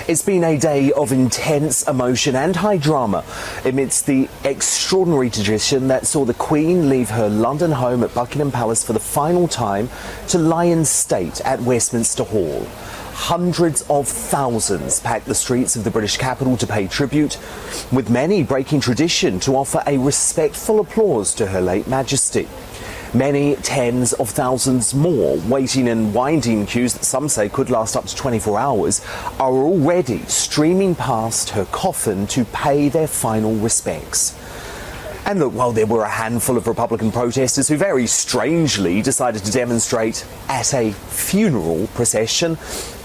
It's been a day of intense emotion and high drama amidst the extraordinary tradition that saw the Queen leave her London home at Buckingham Palace for the final time to lie in state at Westminster Hall. Hundreds of thousands packed the streets of the British capital to pay tribute, with many breaking tradition to offer a respectful applause to Her late Majesty. Many tens of thousands more waiting in winding queues that some say could last up to 24 hours are already streaming past her coffin to pay their final respects. And look, while there were a handful of Republican protesters who very strangely decided to demonstrate at a funeral procession,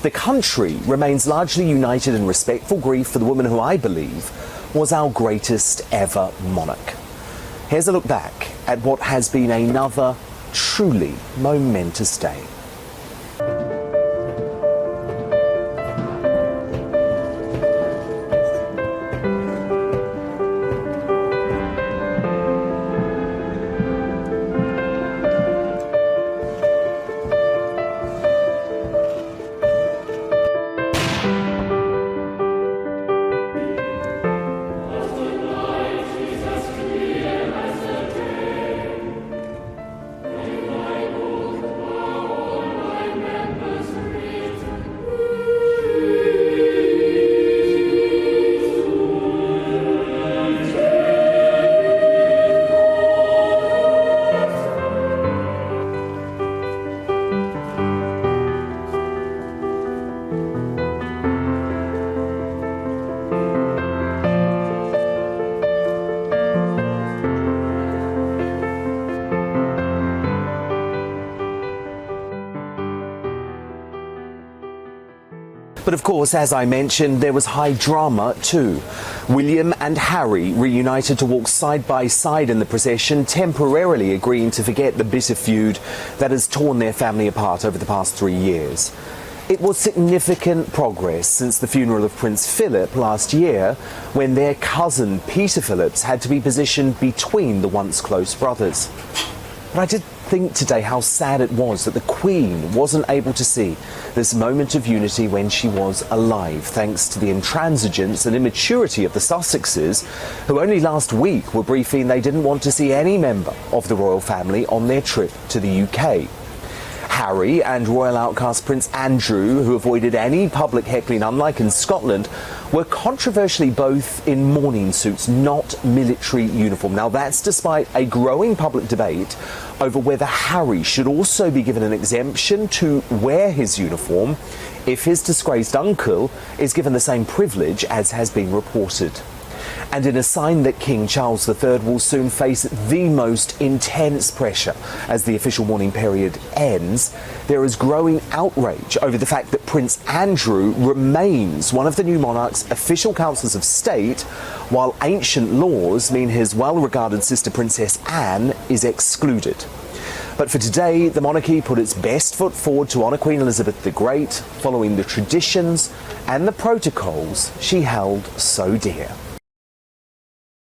the country remains largely united in respectful grief for the woman who I believe was our greatest ever monarch. Here's a look back at what has been another truly momentous day. But of course, as I mentioned, there was high drama too. William and Harry reunited to walk side by side in the procession, temporarily agreeing to forget the bitter feud that has torn their family apart over the past 3 years. It was significant progress since the funeral of Prince Philip last year, when their cousin Peter Phillips had to be positioned between the once close brothers. But I did think today how sad it was that the Queen wasn't able to see this moment of unity when she was alive, thanks to the intransigence and immaturity of the Sussexes, who only last week were briefing they didn't want to see any member of the royal family on their trip to the UK. Harry and royal outcast Prince Andrew, who avoided any public heckling unlike in Scotland, were controversially both in mourning suits, not military uniform. Now that's despite a growing public debate over whether Harry should also be given an exemption to wear his uniform if his disgraced uncle is given the same privilege as has been reported. And in a sign that King Charles III will soon face the most intense pressure as the official mourning period ends, there is growing outrage over the fact that Prince Andrew remains one of the new monarch's official councillors of state, while ancient laws mean his well-regarded sister Princess Anne is excluded. But for today, the monarchy put its best foot forward to honour Queen Elizabeth the Great, following the traditions and the protocols she held so dear.